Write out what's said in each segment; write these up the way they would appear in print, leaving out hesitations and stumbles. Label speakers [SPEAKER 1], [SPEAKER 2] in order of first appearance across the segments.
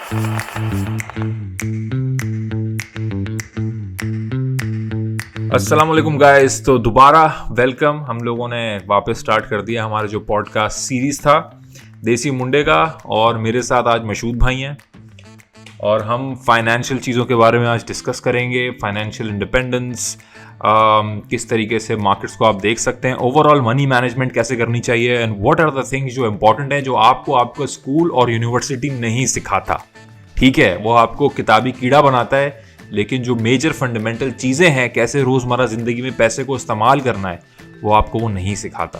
[SPEAKER 1] अस्सलाम वालेकुम गाइस। तो दोबारा वेलकम। हम लोगों ने वापस स्टार्ट कर दिया हमारा जो पॉडकास्ट सीरीज़ था देसी मुंडे का, और मेरे साथ आज मशहूद भाई हैं और हम फाइनेंशियल चीज़ों के बारे में आज डिस्कस करेंगे। फाइनेंशियल इंडिपेंडेंस, किस तरीके से मार्केट्स को आप देख सकते हैं, ओवरऑल मनी मैनेजमेंट कैसे करनी चाहिए, and what are the things जो इंपॉर्टेंट है, जो आपको स्कूल और यूनिवर्सिटी नहीं सिखाता। ठीक है, वो आपको किताबी कीड़ा बनाता है, लेकिन जो मेजर फंडामेंटल चीज़ें हैं, कैसे रोज़मर्रा ज़िंदगी में पैसे को इस्तेमाल करना है, वो नहीं सिखाता।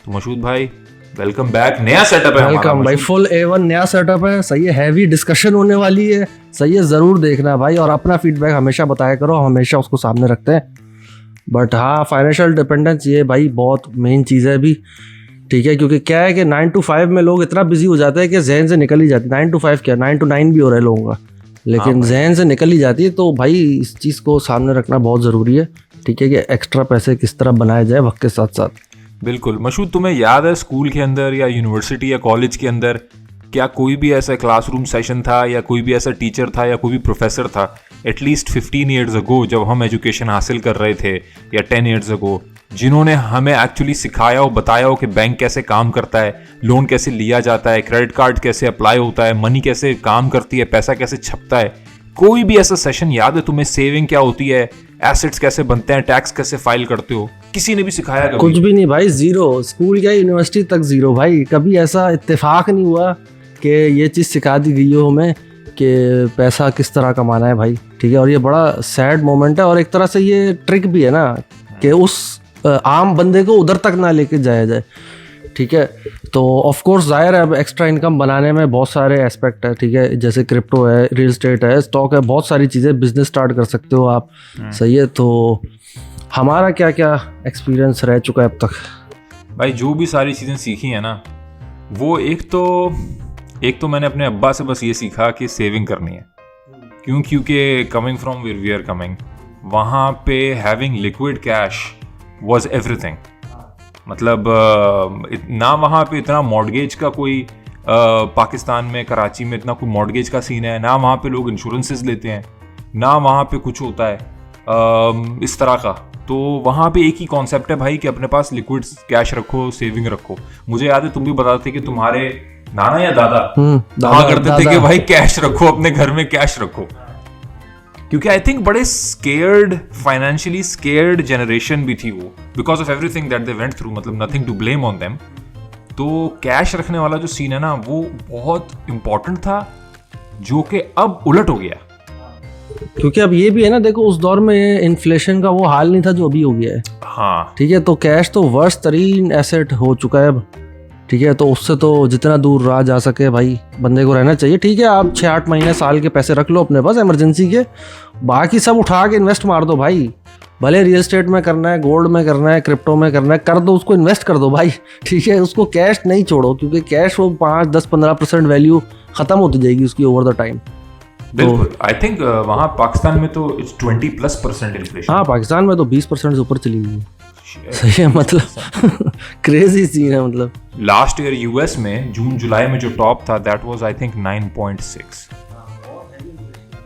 [SPEAKER 1] तो मशहूद भाई वेलकम बैक। नया सेटअप है,
[SPEAKER 2] वेलकम भाई, फुल A1 नया सेटअप है। सही है, हैवी डिस्कशन होने वाली है। सही है, ज़रूर देखना भाई, और अपना फीडबैक हमेशा बताया करो, हमेशा उसको सामने रखते हैं। बट हाँ, फाइनेंशियल डिपेंडेंस ये भाई बहुत मेन चीज़ है अभी। ठीक है, क्योंकि क्या है कि 9 to 5 में लोग इतना बिजी हो जाते हैं कि जहन से निकल ही जाती है। 9 to 5 क्या, 9 to 9 भी हो रहा है लोगों का, लेकिन जहन से निकल ही जाती है। तो भाई इस चीज़ को सामने रखना बहुत ज़रूरी है। ठीक है, कि एक्स्ट्रा पैसे किस तरह बनाए जाए वक्त के साथ साथ।
[SPEAKER 1] बिल्कुल। मशहूद, तुम्हें याद है स्कूल के अंदर या यूनिवर्सिटी या कॉलेज के अंदर क्या कोई भी ऐसा क्लासरूम सेशन था, या कोई भी ऐसा टीचर था, या कोई भी प्रोफेसर था एटलीस्ट 15 ईयर्स अगो जब हम एजुकेशन हासिल कर रहे थे, या 10 ईयर्स अगो, जिन्होंने हमें एक्चुअली सिखाया हो, बताया हो कि बैंक कैसे काम करता है, लोन कैसे लिया जाता है, क्रेडिट कार्ड कैसे अप्लाई होता है, मनी कैसे काम करती है, पैसा कैसे छपता है? कोई भी ऐसा सेशन याद है तुम्हें? सेविंग क्या होती है, एसेट्स कैसे बनते हैं, टैक्स कैसे फाइल करते हो? किसी ने भी सिखाया कभी?
[SPEAKER 2] कुछ भी नहीं भाई, जीरो। स्कूल क्या यूनिवर्सिटी तक जीरो भाई। कभी ऐसा इत्तेफाक नहीं हुआ कि ये चीज़ सिखा दी गई हो हमें कि पैसा किस तरह कमाना है भाई। ठीक है, और ये बड़ा सैड मोमेंट है, और एक तरह से ये ट्रिक भी है ना कि उस आम बंदे को उधर तक ना लेके जाया जाए। ठीक है, तो ऑफ कोर्स जाहिर है अब एक्स्ट्रा इनकम बनाने में बहुत सारे एस्पेक्ट है। ठीक है, जैसे क्रिप्टो है, रियल एस्टेट है, स्टॉक है, बहुत सारी चीज़ें, बिजनेस स्टार्ट कर सकते हो आप। सही है, तो हमारा क्या क्या एक्सपीरियंस रह चुका है अब तक
[SPEAKER 1] भाई? जो भी सारी चीज़ें सीखी है ना, वो एक तो मैंने अपने अब्बा से बस ये सीखा कि सेविंग करनी है। क्योंकि coming from where we are coming, वहाँ पे having liquid cash was everything. मतलब ना वहाँ पे इतना मॉर्गेज का कोई पाकिस्तान में, कराची में इतना कोई मॉर्गेज का सीन है, ना वहाँ पे लोग इंश्योरेंसेस लेते हैं, ना वहाँ पे कुछ होता है इस तरह का। तो वहाँ पे एक ही कॉन्सेप्ट है भाई कि अपने पास लिक्विड कैश रखो, सेविंग रखो। मुझे याद है तुम भी बताते थे कि तुम्हारे नाना या दादा कहा करते थे कि भाई कैश रखो, अपने घर में कैश रखो। क्योंकि आई थिंक बड़े स्केयर्ड, फाइनेंशियली स्केयर्ड जनरेशन भी थी वो, because of everything that they went through. मतलब nothing to blame on them. तो कैश रखने वाला जो सीन है ना, वो बहुत इंपॉर्टेंट था, जो कि अब उलट हो गया।
[SPEAKER 2] क्योंकि अब ये भी है ना, देखो उस दौर में इन्फ्लेशन का वो हाल नहीं था जो अभी हो गया है।
[SPEAKER 1] हाँ,
[SPEAKER 2] ठीक है, तो कैश तो वर्स्ट तरीन एसेट हो चुका है अब। ठीक है, तो उससे तो जितना दूर रहा जा सके भाई बंदे को रहना चाहिए। ठीक है, आप 6-8 महीने साल के पैसे रख लो अपने पास इमरजेंसी के, बाकी सब उठा के इन्वेस्ट मार दो भाई। भले रियल एस्टेट में करना है, गोल्ड में करना है, क्रिप्टो में करना है, कर दो, उसको इन्वेस्ट कर दो भाई। ठीक है, उसको कैश नहीं छोड़ो, क्योंकि कैश वो 5-10-15% वैल्यू ख़त्म होती जाएगी उसकी ओवर द टाइम।
[SPEAKER 1] बिल्कुल। आई थिंक वहाँ पाकिस्तान में तो इट्स 20+% इन्फ्लेशन।
[SPEAKER 2] हाँ, पाकिस्तान में तो 20% से ऊपर चली गई। सही है, मतलब क्रेजी सीन है। मतलब
[SPEAKER 1] लास्ट ईयर यूएस में जून जुलाई में जो टॉप था, दैट वाज आई थिंक 9.6।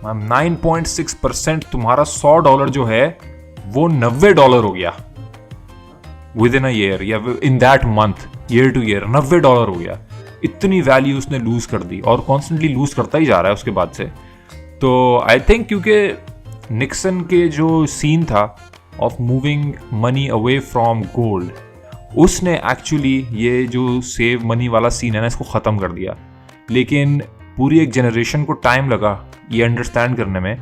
[SPEAKER 1] 9.6%। तुम्हारा $100 जो है वो $90 हो गया विद इन अ ईयर, या in that month, year two year $90 हो गया। इतनी वैल्यू उसने लूज कर दी, और कॉन्स्टेंटली लूज करता ही जा रहा है उसके बाद से। तो आई थिंक क्योंकि निक्सन के जो सीन था of moving money away from gold, उसने एक्चुअली ये जो सेव मनी वाला सीन है ना, इसको ख़त्म कर दिया। लेकिन पूरी एक जनरेशन को टाइम लगा ये अंडरस्टैंड करने में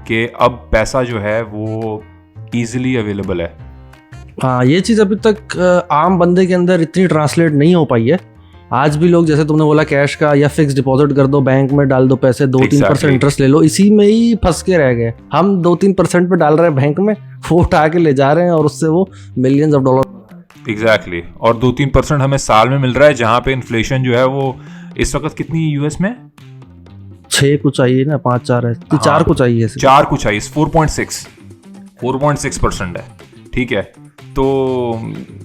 [SPEAKER 1] कि अब पैसा जो है वो ईजिली अवेलेबल है।
[SPEAKER 2] हाँ, ये चीज़ अभी तक आम बंदे के अंदर इतनी ट्रांसलेट नहीं हो पाई है। आज भी लोग, जैसे तुमने बोला, कैश का या फिक्स डिपॉजिट कर दो, बैंक में डाल दो पैसे, 2-3% इंटरेस्ट ले लो, इसी में ही फंस के रह गए। हम 2-3% पे डाल रहे हैं बैंक में, वो उठा के ले जा रहे हैं, और उससे वो मिलियंस ऑफ डॉलर।
[SPEAKER 1] एग्जैक्टली। और 2-3% हमें साल में मिल रहा है, जहाँ पे इन्फ्लेशन जो है वो इस वक्त कितनी यूएस में
[SPEAKER 2] 6 को चाहिए ना, 5-4 है, 4 को चाहिए,
[SPEAKER 1] 4 को चाहिए। 4.6% है। ठीक है, तो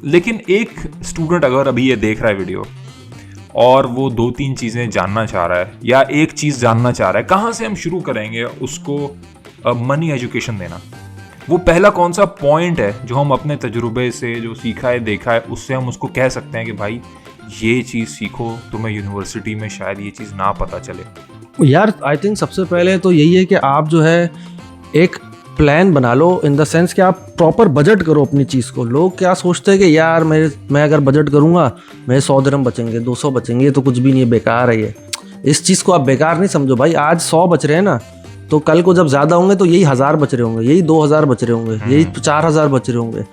[SPEAKER 1] लेकिन एक स्टूडेंट अगर अभी ये देख रहा है वीडियो और वो 2-3 चीज़ें जानना चाह रहा है या एक चीज़ जानना चाह रहा है, कहाँ से हम शुरू करेंगे उसको मनी एजुकेशन देना? वो पहला कौन सा पॉइंट है जो हम अपने तजुर्बे से जो सीखा है देखा है उससे हम उसको कह सकते हैं कि भाई ये चीज़ सीखो, तुम्हें यूनिवर्सिटी में शायद ये चीज़ ना पता चले?
[SPEAKER 2] यार आई थिंक सबसे पहले तो यही है कि आप जो है एक प्लान बना लो, इन द सेंस कि आप प्रॉपर बजट करो अपनी चीज़ को। लोग क्या सोचते हैं कि यार मैं अगर बजट करूँगा मेरे 100 दिरहम बचेंगे, 200 बचेंगे, ये तो कुछ भी नहीं है, बेकार है ये। इस चीज़ को आप बेकार नहीं समझो भाई। आज 100 बच रहे हैं ना, तो कल को जब ज़्यादा होंगे तो यही 1000 बच रहे होंगे, यही 2000 बच रहे होंगे, यही 4000 बच रहे होंगे,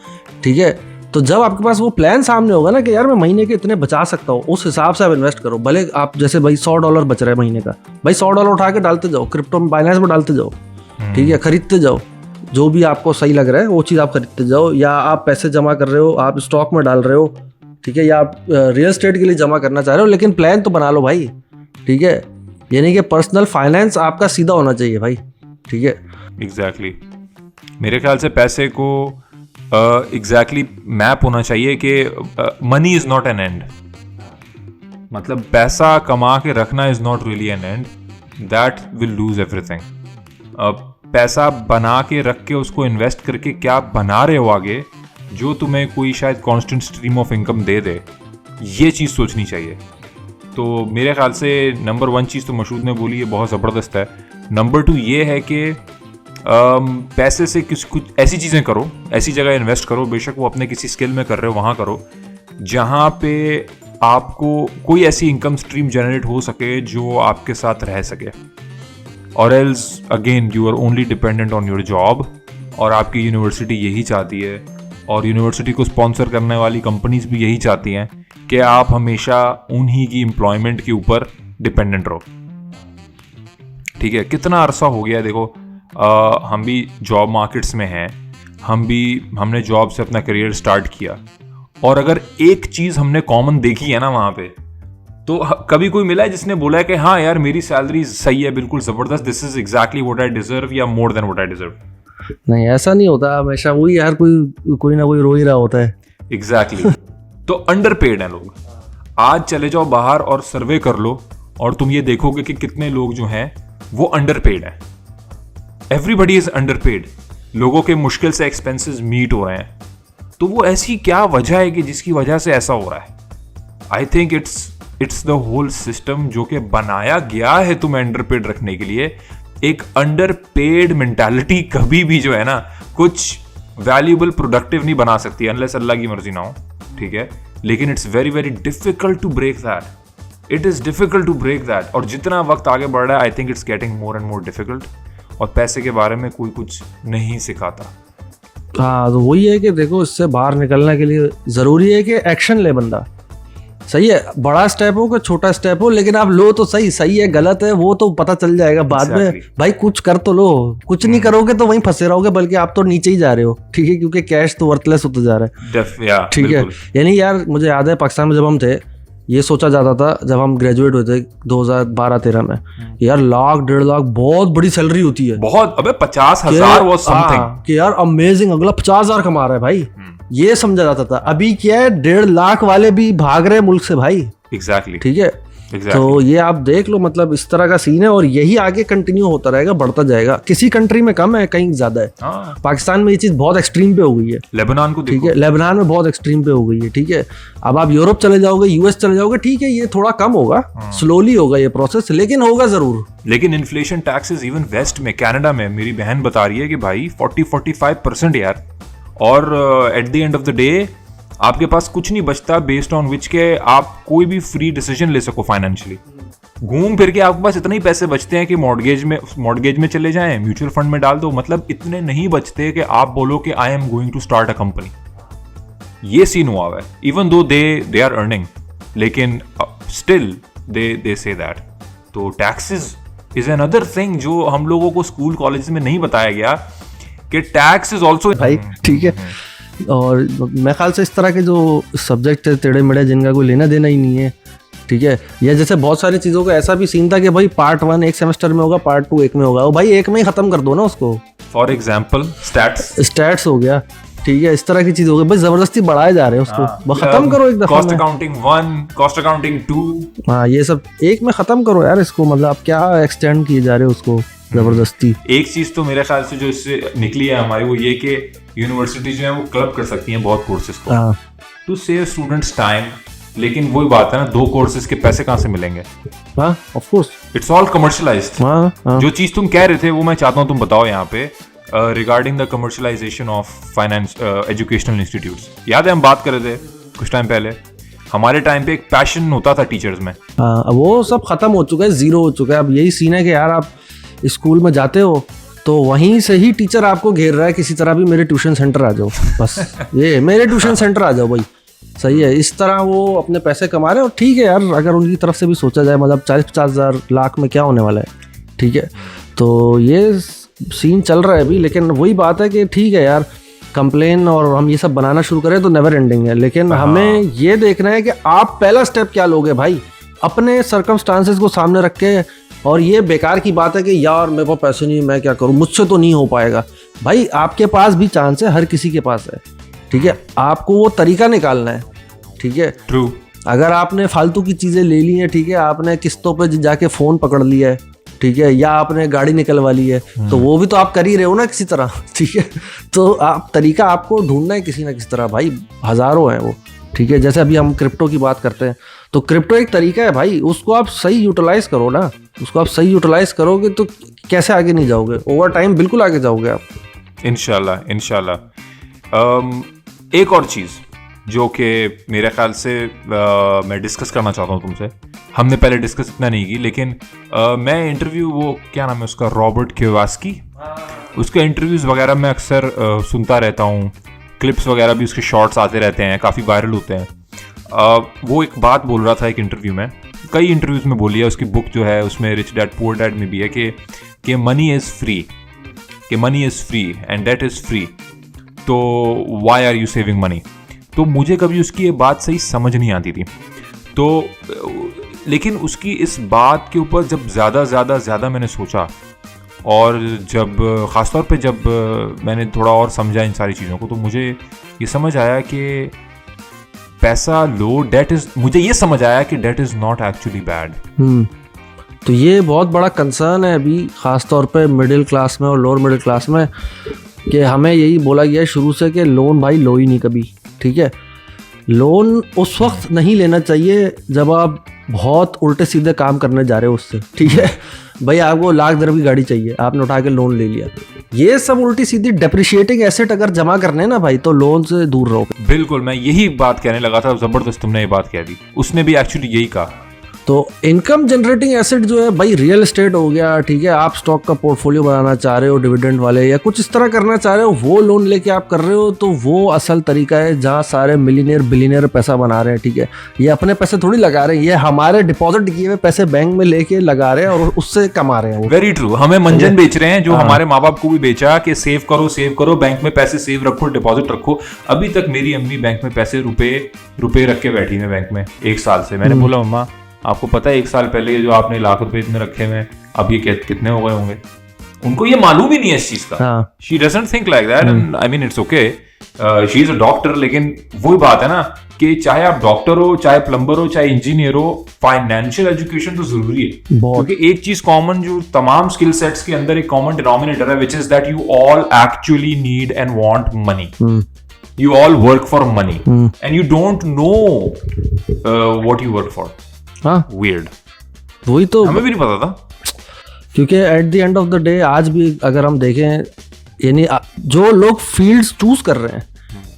[SPEAKER 2] ठीक है। तो जब आपके पास वो प्लान सामने होगा ना कि यार मैं महीने के इतने बचा सकता हूँ, उस हिसाब से आप इन्वेस्ट करो। भले आप जैसे भाई $100 बच रहा है महीने का, भाई $100 उठा के डालते जाओ, क्रिप्टो में, बाइनेंस में डालते जाओ, ठीक है, खरीदते जाओ, जो भी आपको सही लग रहा है वो चीज़ आप खरीदते जाओ। या आप पैसे जमा कर रहे हो, आप स्टॉक में डाल रहे हो, ठीक है, या आप रियल एस्टेट के लिए जमा करना चाह रहे हो, लेकिन प्लान तो बना लो भाई, ठीक है। यानी कि पर्सनल फाइनेंस आपका सीधा होना चाहिए भाई, ठीक है।
[SPEAKER 1] एग्जैक्टली मेरे ख्याल से पैसे को एग्जैक्टली मैप होना चाहिए कि money is not an and. मतलब पैसा कमा के रखना is not really an and, that will lose everything. पैसा बना के रख के उसको इन्वेस्ट करके क्या बना रहे हो आगे, जो तुम्हें कोई शायद कांस्टेंट स्ट्रीम ऑफ इनकम दे दे, ये चीज़ सोचनी चाहिए। तो मेरे ख्याल से नंबर 1 चीज़ तो मशहूद ने बोली है, बहुत ज़बरदस्त है। नंबर 2 ये है कि पैसे से कुछ ऐसी चीज़ें करो, ऐसी जगह इन्वेस्ट करो, बेशक वो अपने किसी स्किल में कर रहे हो वहाँ करो, जहाँ पे आपको कोई ऐसी इनकम स्ट्रीम जनरेट हो सके जो आपके साथ रह सके। और else again you are only dependent on your job, और आपकी यूनिवर्सिटी यही चाहती है, और यूनिवर्सिटी को स्पॉन्सर करने वाली कंपनीज भी यही चाहती हैं कि आप हमेशा उन्हीं की एम्प्लॉयमेंट के ऊपर डिपेंडेंट रहो, ठीक है। कितना अरसा हो गया है, देखो हम भी जॉब मार्केट्स में हैं, हमने जॉब से अपना करियर स्टार्ट किया, और अगर एक चीज़ हमने कॉमन देखी है ना वहाँ पे, तो कभी कोई मिला है जिसने बोला है कि हाँ यार मेरी सैलरी सही है, बिल्कुल ज़बरदस्त, this is exactly what I deserve, या more than what I deserve?
[SPEAKER 2] नहीं, ऐसा नहीं होता हमेशा। वही यार, कोई ना कोई रो ही रहा होता है।
[SPEAKER 1] एग्जैक्टली तो अंडरपेड हैं लोग। आज चले जाओ बाहर और सर्वे कर लो, और तुम ये देखोगे कि कितने लोग जो हैं वो अंडरपेड हैं। Everybody is underpaid. लोगों के मुश्किल से एक्सपेंसेस मीट हो रहे हैं, तो वो ऐसी क्या वजह है कि जिसकी वजह से ऐसा हो रहा है? I think it's the whole system जो कि बनाया गया है तुम्हें अंडरपेड रखने के लिए। एक अंडरपेड मेंटालिटी कभी भी जो है ना कुछ वैल्यूएबल प्रोडक्टिव नहीं बना सकती अनलेस अल्लाह की मर्जी ना हो, ठीक है। लेकिन it's very very difficult to break that. It is difficult to break that. और जितना वक्त आगे बढ़ रहा है I think it's getting more and more difficult. और पैसे के बारे में कोई कुछ नहीं सिखाता।
[SPEAKER 2] हाँ, तो वही है कि देखो, इससे बाहर निकलने के लिए ज़रूरी है कि एक्शन ले बंदा। सही है, बड़ा स्टेप हो कि छोटा स्टेप हो, लेकिन आप लो तो सही है गलत है वो तो पता चल जाएगा बाद में। भाई कुछ कर तो लो, कुछ नहीं करोगे तो वहीं फंसे रहोगे, बल्कि आप तो नीचे ही जा रहे हो, ठीक है, क्योंकि कैश तो वर्थलेस होता जा रहा है, ठीक है। यानी यार मुझे याद है पाकिस्तान में जब हम थे, ये सोचा जाता था जब हम ग्रेजुएट हुए थे 2012-13 में, यार 1.5 लाख बहुत बड़ी सैलरी होती है।
[SPEAKER 1] बहुत, अबे 50,000 वो समथिंग
[SPEAKER 2] कि यार अमेजिंग, अगला 50,000 कमा रहा है भाई, ये समझा जाता था। अभी क्या है, 1.5 लाख वाले भी भाग रहे हैं मुल्क से भाई।
[SPEAKER 1] एग्जैक्टली
[SPEAKER 2] ठीक है, तो ये आप देख लो, मतलब इस तरह का सीन है, और यही आगे कंटिन्यू होता रहेगा, बढ़ता जाएगा। किसी कंट्री में कम है, कहीं ज्यादा है। पाकिस्तान में ये चीज बहुत एक्सट्रीम पे हो गई है।
[SPEAKER 1] लेबनान को
[SPEAKER 2] ठीक है, लेबनान में बहुत एक्सट्रीम पे हो गई है, ठीक है। अब आप यूरोप चले जाओगे, यूएस चले जाओगे, ठीक है, ये थोड़ा कम होगा, स्लोली होगा ये प्रोसेस, लेकिन होगा जरूर।
[SPEAKER 1] लेकिन इन्फ्लेशन टैक्सेस इवन वेस्ट में, कनाडा में, मेरी बहन बता रही है कि भाई 40-45% यार। और at the end of the day आपके पास कुछ नहीं बचता बेस्ड ऑन विच के आप कोई भी फ्री डिसीजन ले सको फाइनेंशियली। घूम फिर के आपके पास इतने ही पैसे बचते हैं कि मॉर्गेज में चले जाएं, म्यूचुअल फंड में डाल दो, मतलब इतने नहीं बचते कि आप बोलो कि I am going to start a company. ये सीन हुआ है, even though they are earning, लेकिन स्टिल दे से दैट। तो टैक्सेस इज अनदर थिंग जो हम लोगों को स्कूल कॉलेज में नहीं बताया गया कि टैक्स इज ऑल्सो
[SPEAKER 2] भाई, ठीक है। और मैं ख्याल से इस तरह के जो सब्जेक्ट है टेढ़े मेढ़े, जिनका कोई लेना देना ही नहीं है, ठीक है, या जैसे बहुत सारी चीज़ों का ऐसा भी सीन था कि भाई पार्ट 1 एक सेमेस्टर में होगा, पार्ट 2 एक में होगा, वो भाई एक में ही खत्म कर दो ना उसको।
[SPEAKER 1] फॉर एग्जाम्पल स्टैट्स
[SPEAKER 2] हो गया, ठीक है, इस तरह की चीज हो गई भाई, जबरदस्ती बढ़ाए जा रहे हैं उसको, खत्म करो एक दफा
[SPEAKER 1] कॉस्ट अकाउंटिंग 1, कॉस्ट अकाउंटिंग 2।
[SPEAKER 2] हाँ, ये सब एक में खत्म करो यार इसको, मतलब आप क्या एक्सटेंड किए जा रहे हो उसको जबरदस्ती।
[SPEAKER 1] एक चीज तो मेरे ख्याल से जो इससे निकली है हमारी, वो ये कि यूनिवर्सिटी जो है वो क्लब कर सकती हैं बहुत कोर्सेज को टू सेव स्टूडेंट्स टाइम। लेकिन वही बात है ना, 2 कोर्सेज के पैसे कहाँ से मिलेंगे?
[SPEAKER 2] हाँ, of course,
[SPEAKER 1] it's all commercialised. जो चीज तुम कह रहे थे वो मैं चाहता हूँ तुम बताओ यहाँ पे, regarding the commercialisation of finance educational institutes. याद है हम बात कर रहे थे कुछ टाइम पहले, हमारे टाइम पे एक पैशन होता था टीचर्स में।
[SPEAKER 2] वो सब खत्म हो चुका है, जीरो हो चुका है। अब यही सीन है कि यार आप स्कूल में जाते हो तो वहीं से ही टीचर आपको घेर रहा है किसी तरह भी, मेरे ट्यूशन सेंटर आ जाओ, बस ये मेरे ट्यूशन सेंटर आ जाओ भाई, सही है। इस तरह वो अपने पैसे कमा रहे हैं, और ठीक है यार, अगर उनकी तरफ से भी सोचा जाए, मतलब 40-50 हज़ार लाख में क्या होने वाला है, ठीक है। तो ये सीन चल रहा है अभी, लेकिन वही बात है कि ठीक है यार, कंप्लेन और हम ये सब बनाना शुरू करें तो नेवर एंडिंग है, लेकिन हमें ये देखना है कि आप पहला स्टेप क्या लोगे भाई, अपने सर्कमस्टांसेस को सामने रख के। और ये बेकार की बात है कि यार मेरे पास पैसे नहीं, मैं क्या करूं, मुझसे तो नहीं हो पाएगा। भाई आपके पास भी चांस है, हर किसी के पास है, ठीक है, आपको वो तरीका निकालना है, ठीक है।
[SPEAKER 1] ट्रू।
[SPEAKER 2] अगर आपने फालतू की चीज़ें ले ली हैं, ठीक है, आपने किस्तों पे जाके फ़ोन पकड़ लिया है, ठीक है, या आपने गाड़ी निकलवा ली है, तो वो भी तो आप कर ही रहे हो ना किसी तरह, ठीक है। तो आप तरीका आपको ढूंढना है किसी ना किसी तरह भाई, हज़ारों हैं वो, ठीक है। जैसे अभी हम क्रिप्टो की बात करते हैं, तो क्रिप्टो एक तरीका है भाई, उसको आप सही यूटिलाइज करो ना, उसको आप सही यूटिलाइज करोगे तो कैसे आगे नहीं जाओगे, ओवर टाइम बिल्कुल आगे जाओगे आप,
[SPEAKER 1] इंशाल्लाह इंशाल्लाह। एक और चीज़ जो कि मेरे ख्याल से मैं डिस्कस करना चाहता हूँ तुमसे, हमने पहले डिस्कस इतना नहीं की, लेकिन मैं इंटरव्यू, वो क्या नाम है उसका, रॉबर्ट कियोसाकी, उसके इंटरव्यूज़ वगैरह मैं अक्सर सुनता रहता हूँ, क्लिप्स वगैरह भी उसके शॉर्ट्स आते रहते हैं, काफ़ी वायरल होते हैं। वो एक बात बोल रहा था एक इंटरव्यू में, कई इंटरव्यूज़ में बोली है, उसकी बुक जो है उसमें रिच डैड पुअर डैड में भी है कि मनी इज़ फ्री, कि money is free and that is free, तो why are you saving money. तो मुझे कभी उसकी ये बात सही समझ नहीं आती थी, तो लेकिन उसकी इस बात के ऊपर जब ज़्यादा मैंने सोचा, और जब ख़ासतौर पे जब मैंने थोड़ा और समझा इन सारी चीज़ों को, तो मुझे ये समझ आया कि पैसा लो, डेट इज़, मुझे ये समझ आया कि that is not actually bad.
[SPEAKER 2] तो ये बहुत बड़ा कंसर्न है अभी, ख़ासतौर पे मिडिल क्लास में और लोअर मिडिल क्लास में, कि हमें यही बोला गया है शुरू से कि लोन भाई लो ही नहीं कभी, ठीक है। लोन उस वक्त नहीं लेना चाहिए जब आप बहुत उल्टे सीधे काम करने जा रहे हो उससे, ठीक है। भाई आपको लाख दर की गाड़ी चाहिए, आपने उठा के लोन ले लिया, ये सब उल्टी सीधी डेप्रिशिएटिंग एसेट अगर जमा करने हैं ना भाई, तो लोन से दूर रहो।
[SPEAKER 1] बिल्कुल, मैं यही बात कहने लगा था, ज़बरदस्त तुमने ये बात कह दी, उसने भी एक्चुअली यही कहा।
[SPEAKER 2] तो इनकम जनरेटिंग एसेट जो है भाई, रियल एस्टेट हो गया, ठीक है, आप स्टॉक का पोर्टफोलियो बनाना चाह रहे हो डिविडेंड वाले, या कुछ इस तरह करना चाह रहे हो, वो लोन लेके आप कर रहे हो, तो वो असल तरीका है जहाँ सारे मिलीनियर बिलीनियर पैसा बना रहे हैं, ठीक है। ये अपने पैसे थोड़ी लगा रहे हैं, ये हमारे डिपॉजिट किए हुए पैसे बैंक में लेके लगा रहे हैं और उससे कमा रहे हैं।
[SPEAKER 1] वेरी ट्रू, हमें मंजन बेच रहे हैं, जो हमारे माँ बाप को भी बेचा कि सेव करो, बैंक में पैसे सेव रखो, डिपॉजिट रखो। अभी तक मेरी अम्मी बैंक में पैसे रुपए रख के बैठी है बैंक में 1 साल से। मैंने बोला मम्मा आपको पता है 1 साल पहले जो आपने लाख रुपए इतने रखे हुए, अब ये कितने हो गए होंगे? उनको ये मालूम ही नहीं है इस चीज का। She doesn't think like that, and I mean it's okay, she is a doctor, लेकिन वही बात है ना कि चाहे आप डॉक्टर हो, चाहे प्लम्बर हो, चाहे इंजीनियर हो, फाइनेंशियल एजुकेशन तो जरूरी है, क्योंकि एक चीज कॉमन जो तमाम स्किल सेट्स के अंदर एक कॉमन डिनोमिनेटर है, which is that you all actually need and want money. You all work for money and you don't know what you work for. Weird.
[SPEAKER 2] वही तो
[SPEAKER 1] हमें भी नहीं पता था,
[SPEAKER 2] क्योंकि at the end of the day आज भी अगर हम देखें, यानी जो लोग फील्ड्स चूज कर रहे हैं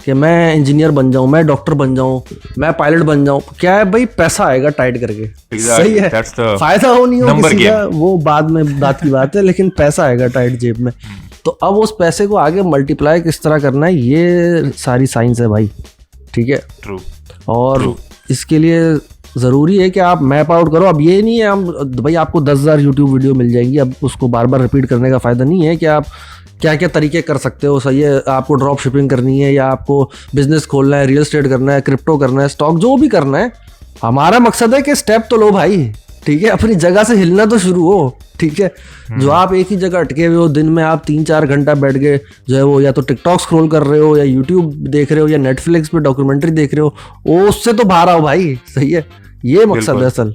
[SPEAKER 2] कि मैं इंजीनियर बन जाऊं, मैं डॉक्टर बन जाऊं, मैं पायलट बन जाऊं, क्या है भाई, पैसा आएगा टाइट करके।
[SPEAKER 1] Exactly.
[SPEAKER 2] सही है, फायदा हो नहीं हो किसी का वो बाद में बात की बात है, लेकिन पैसा आएगा टाइट जेब में। तो अब उस पैसे को आगे मल्टीप्लाई किस तरह करना है, ये सारी साइंस है भाई, ठीक है।
[SPEAKER 1] True.
[SPEAKER 2] और इसके लिए ज़रूरी है कि आप मैप आउट करो। अब ये नहीं है हम भाई आपको 10,000 यूट्यूब वीडियो मिल जाएंगी, अब उसको बार बार रिपीट करने का फ़ायदा नहीं है कि आप क्या क्या तरीके कर सकते हो। सही है, आपको ड्रॉप शिपिंग करनी है, या आपको बिजनेस खोलना है, रियल एस्टेट करना है, क्रिप्टो करना है, स्टॉक, जो भी करना है, हमारा मकसद है कि स्टेप तो लो भाई, ठीक है, अपनी जगह से हिलना तो शुरू हो। ठीक है, जो आप एक ही जगह अटके हुए हो, दिन में आप 3-4 घंटा बैठ गए जो है वो या तो टिकटॉक स्क्रॉल कर रहे हो या यूट्यूब देख रहे हो या नेटफ्लिक्स पे डॉक्यूमेंट्री देख रहे हो, वो उससे तो बाहर आओ भाई। सही है, ये मकसद है असल।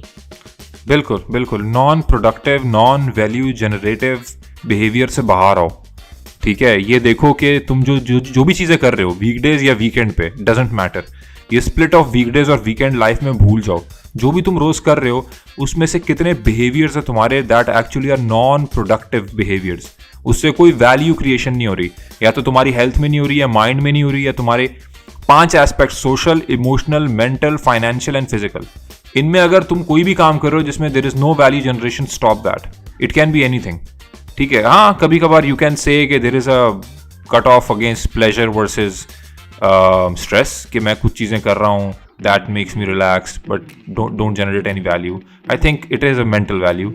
[SPEAKER 1] बिल्कुल बिल्कुल, non productive non value generative behaviour से बाहर आओ। ठीक है, ये देखो कि तुम जो भी चीज़ें कर रहे हो वीकडेज या वीकेंड पे, डजेंट मैटर, ये स्प्लिट ऑफ वीकडेज और वीकेंड लाइफ में भूल जाओ। जो भी तुम रोज कर रहे हो उसमें से कितने बिहेवियर्स है तुम्हारे that actually are non productive behaviours, उससे कोई वैल्यू क्रिएशन नहीं हो रही, या तो तुम्हारी हेल्थ में नहीं हो रही, या माइंड में नहीं हो रही, या तुम्हारे 5 aspect social, emotional, mental, financial and physical, इनमें अगर तुम कोई भी काम कर रहे हो जिसमें there is no value generation, stop that. It can be anything. ठीक है, हाँ कभी कभार यू कैन से कि there is a cut off against pleasure versus stress, कि मैं कुछ चीज़ें कर रहा हूँ that makes me relaxed but don't generate any value. I think it is a mental value,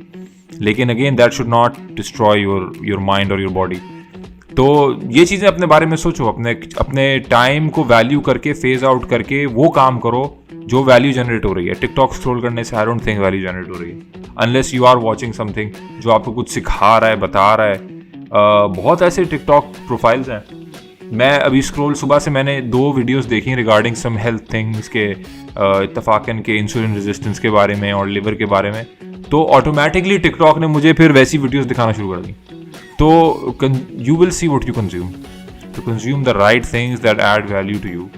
[SPEAKER 1] लेकिन again that should not destroy your mind or your body. तो ये चीज़ें अपने बारे में सोचो, अपने टाइम को वैल्यू करके फेज आउट करके वो काम करो जो वैल्यू जनरेट हो रही है। टिकटॉक स्क्रॉल करने से I don't think value generate हो रही है, unless you are watching something जो आपको कुछ सिखा रहा है, बता रहा है। बहुत ऐसे टिकटॉक प्रोफाइल्स हैं। मैं अभी स्क्रॉल सुबह से मैंने 2 वीडियोस देखी रिगार्डिंग सम हेल्थ थिंग्स के, इत्तफाकन के इंसुलिन रेजिस्टेंस के बारे में और लिवर के बारे में, तो ऑटोमेटिकली टिकटॉक ने मुझे फिर वैसी वीडियोस दिखाना शुरू कर दी। तो you will see what you consume, to consume the right things that add value to you,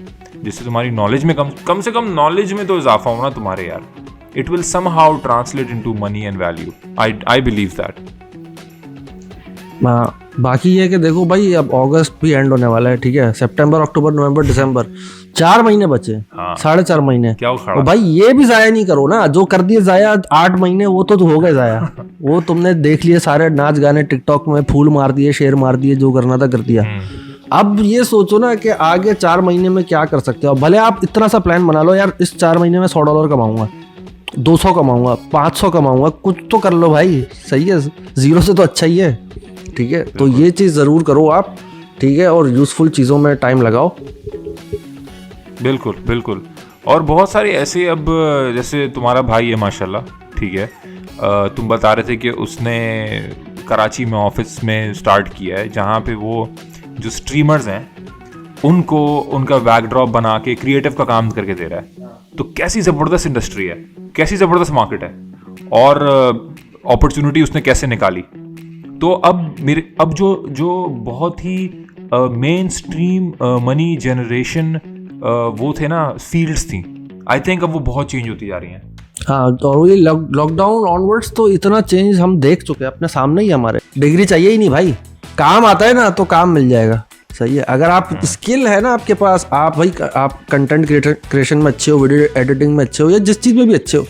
[SPEAKER 1] जिससे तुम्हारी नॉलेज में कम से कम नॉलेज में तो इजाफा होना तुम्हारे यार। It will somehow translate into money and value, I believe that.
[SPEAKER 2] बाकी ये कि देखो भाई, अब अगस्त भी एंड होने वाला है। ठीक है, सितंबर, अक्टूबर, नवंबर, दिसंबर, 4 महीने बचे।
[SPEAKER 1] हाँ।
[SPEAKER 2] 4.5 महीने।
[SPEAKER 1] क्या
[SPEAKER 2] तो भाई ये भी जाया नहीं करो ना, जो कर दिए जाया 8 महीने वो तो हो गए जाया। वो तुमने देख लिए सारे नाच गाने टिकटॉक में, फूल मार दिए, शेर मार दिए, जो करना था कर दिया। अब ये सोचो ना कि आगे 4 महीने में क्या कर सकते हो। भले आप इतना सा प्लान बना लो यार, इस 4 महीने में $100 कमाऊंगा, 200 कमाऊंगा, 500 कमाऊंगा, कुछ तो कर लो भाई। सही है, 0 से तो अच्छा ही है। ठीक है, तो ये चीज़ ज़रूर करो आप। ठीक है, और यूज़फुल चीज़ों में टाइम लगाओ।
[SPEAKER 1] बिल्कुल बिल्कुल। और बहुत सारे ऐसे, अब जैसे तुम्हारा भाई है माशाल्लाह, ठीक है, तुम बता रहे थे कि उसने कराची में ऑफिस में स्टार्ट किया है, जहाँ पे वो जो स्ट्रीमर्स हैं उनको उनका बैकड्रॉप बना के क्रिएटिव का काम करके दे रहा है। तो कैसी ज़बरदस्त इंडस्ट्री है, कैसी ज़बरदस्त मार्केट है, और अपॉर्चुनिटी उसने कैसे निकाली। तो अब जो बहुत ही मेन स्ट्रीम मनी जनरेशन वो थे ना, फील्ड्स थी, आई थिंक अब वो बहुत चेंज होती जा रही हैं।
[SPEAKER 2] हाँ, तो ये लॉकडाउन ऑनवर्ड्स तो इतना चेंज हम देख चुके हैं अपने सामने ही। हमारे डिग्री चाहिए ही नहीं भाई, काम आता है ना तो काम मिल जाएगा। सही है, अगर आप स्किल है ना आपके पास, आप भाई आप कंटेंट क्रिएशन में अच्छे हो, वीडियो एडिटिंग में अच्छे हो, या जिस चीज़ में भी अच्छे हो,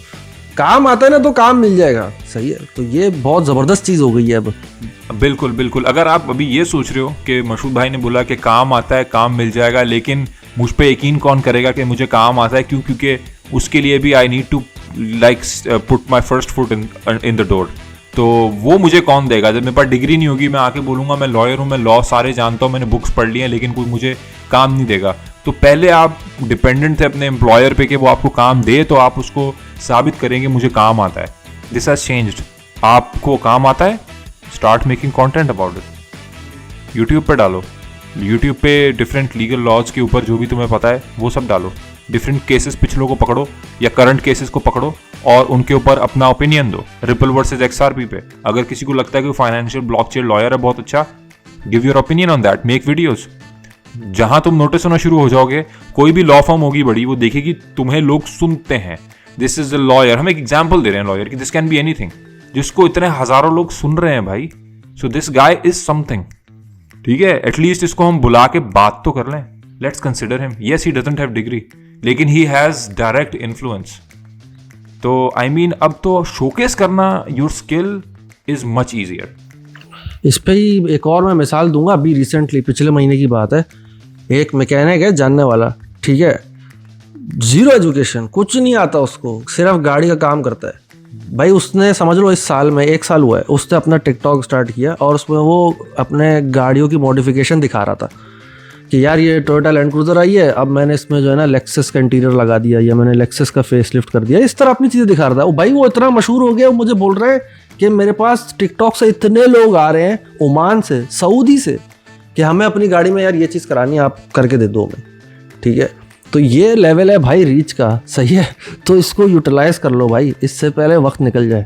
[SPEAKER 2] काम आता है ना तो काम मिल जाएगा। सही है, तो ये बहुत ज़बरदस्त चीज़ हो गई है अब।
[SPEAKER 1] बिल्कुल बिल्कुल। अगर आप अभी ये सोच रहे हो कि मशहूद भाई ने बोला कि काम आता है, काम मिल जाएगा, लेकिन मुझ पे यकीन कौन करेगा कि मुझे काम आता है, क्योंकि उसके लिए भी I need to like put my first foot in the door. तो वो मुझे कौन देगा जब मेरे पास डिग्री नहीं होगी। मैं आके बोलूँगा मैं लॉयर हूँ, मैं लॉ सारे जानता हूँ, मैंने बुक्स पढ़ ली हैं, लेकिन कोई मुझे काम नहीं देगा। तो पहले आप डिपेंडेंट थे अपने एम्प्लॉयर पे कि वो आपको काम दे, तो आप उसको साबित करेंगे मुझे काम आता है। This has changed. आपको काम आता है, start making content about it. YouTube पे डालो, यूट्यूब पे डिफरेंट लीगल लॉज के ऊपर जो भी तुम्हें पता है वो सब डालो। डिफरेंट केसेस पिछलों को पकड़ो या करंट केसेस को पकड़ो और उनके ऊपर अपना ओपिनियन दो। रिपल वर्सेस XRP पे अगर किसी को लगता है कि फाइनेंशियल ब्लॉकचेन लॉयर है बहुत अच्छा, give your opinion on that, make videos. जहां तुम नोटिस होना शुरू हो जाओगे, कोई भी लॉ फर्म होगी बड़ी, वो देखेगी तुम्हें लोग सुनते हैं, दिस इज अ लॉयर। हम एक एग्जाम्पल दे रहे हैं लॉयर की, दिस कैन बी एनीथिंग, जिसको इतने हजारों लोग सुन रहे हैं भाई। So this guy is something. ठीक है, एटलीस्ट इसको हम बुला के बात तो कर लें। Let's consider him. Yes, he doesn't have degree, लेकिन ही हैज डायरेक्ट इन्फ्लुएंस। तो आई मीन अब तो शोकेस करना your skill is much easier.
[SPEAKER 2] इस पे ही एक और मैं मिसाल दूंगा। अभी रिसेंटली पिछले महीने की बात है, एक मैकेनिक है जानने वाला, ठीक है, 0 एजुकेशन, कुछ नहीं आता उसको, सिर्फ गाड़ी का काम करता है भाई। उसने समझ लो इस साल में 1 साल हुआ है, उसने अपना टिकटॉक स्टार्ट किया और उसमें वो अपने गाड़ियों की मॉडिफिकेशन दिखा रहा था कि यार ये टोयोटा लैंड क्रूजर आई है, अब मैंने इसमें जो है ना लेक्सस का इंटीरियर लगा दिया, या मैंने लेक्सस का फेस लिफ्ट कर दिया। इस तरह अपनी चीज़ें दिखा रहा था। भाई वो इतना मशहूर हो गया, वो मुझे बोल रहा है कि मेरे पास टिकटॉक से इतने लोग आ रहे हैं, ओमान से, सऊदी से, कि हमें अपनी गाड़ी में यार ये चीज़ करानी है, आप करके दे दो हमें, ठीक है। तो ये लेवल है भाई रीच का, सही है। तो इसको यूटिलाइज कर लो भाई, इससे पहले वक्त निकल जाए।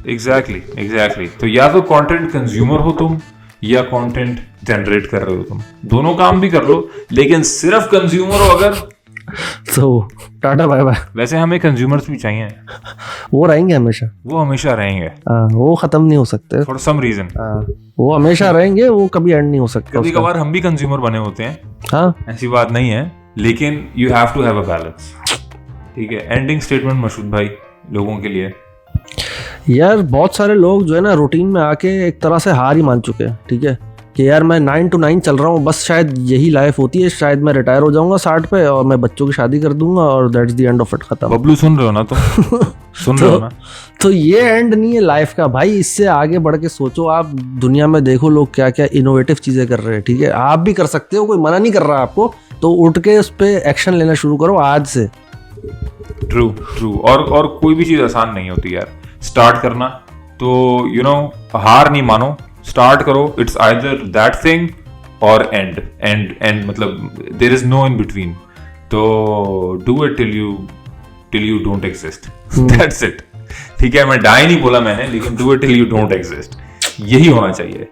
[SPEAKER 1] एग्जैक्टली। तो या तो कंटेंट कंज्यूमर हो तुम या कंटेंट जनरेट कर रहे हो तुम, दोनों काम भी कर लो, लेकिन सिर्फ कंज्यूमर हो अगर
[SPEAKER 2] तो टाटा बाय बाय।
[SPEAKER 1] वैसे हमें कंज्यूमर्स भी चाहिए,
[SPEAKER 2] वो रहेंगे हमेशा,
[SPEAKER 1] वो हमेशा रहेंगे,
[SPEAKER 2] वो खत्म नहीं हो सकते
[SPEAKER 1] फॉर सम रीजन।
[SPEAKER 2] वो हमेशा रहेंगे, वो कभी एंड नहीं हो सकता।
[SPEAKER 1] कभी कभार हम भी कंज्यूमर बने होते हैं,
[SPEAKER 2] हाँ,
[SPEAKER 1] ऐसी बात नहीं है, लेकिन you have to have a balance, ठीक है। एंडिंग स्टेटमेंट मशहूद भाई लोगों के लिए।
[SPEAKER 2] यार बहुत सारे लोग जो है ना रूटीन में आके एक तरह से हार ही मान चुके हैं, ठीक है, कि यार मैं 9 to 9 चल रहा हूँ, बस शायद यही लाइफ होती है, शायद मैं रिटायर हो जाऊंगा 60 पे और मैं बच्चों की शादी कर दूंगा और that's the end of it, खत्म।
[SPEAKER 1] बबलू सुन रहे हो ना? तो सुन रहे हो ना?
[SPEAKER 2] तो ये एंड नहीं है लाइफ का भाई, इससे आगे बढ़ के सोचो। आप दुनिया में देखो लोग क्या क्या इनोवेटिव चीजें कर रहे हैं, ठीक है, आप भी कर सकते हो, कोई मना नहीं कर रहा आपको, तो उठ के उस पर एक्शन लेना शुरू करो आज से।
[SPEAKER 1] ट्रू। और कोई भी चीज आसान नहीं होती यार, स्टार्ट करना तो यू नो हार नहीं मानो, स्टार्ट करो, इट्स आइदर दैट थिंग और एंड मतलब there is no in between, तो do it till you don't exist, that's it, ठीक है। मैं डाई नहीं बोला मैंने, लेकिन do it till you don't exist, यही होना चाहिए।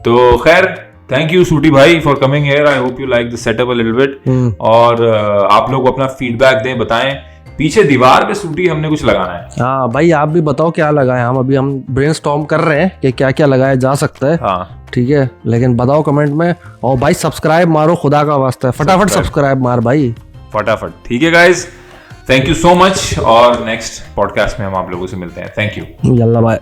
[SPEAKER 1] तो खैर, थैंक यू सूटी भाई for coming here, I hope you like the setup a little bit, और आप लोग अपना फीडबैक दें, बताएं पीछे दीवार पे सूटी हमने कुछ लगाना है।
[SPEAKER 2] हाँ भाई, आप भी बताओ क्या लगाए, हम ब्रेनस्टॉर्म कर रहे हैं कि क्या क्या लगाया जा सकता है,
[SPEAKER 1] हाँ
[SPEAKER 2] ठीक है, लेकिन बताओ कमेंट में, और भाई सब्सक्राइब मारो, खुदा का वास्ता है, फटाफट सब्सक्राइब मार भाई,
[SPEAKER 1] फटाफट, ठीक है guys, thank you so much, और नेक्स्ट पॉडकास्ट में हम आप लोगों से मिलते हैं, थैंक यू,
[SPEAKER 2] यल्ला बाय।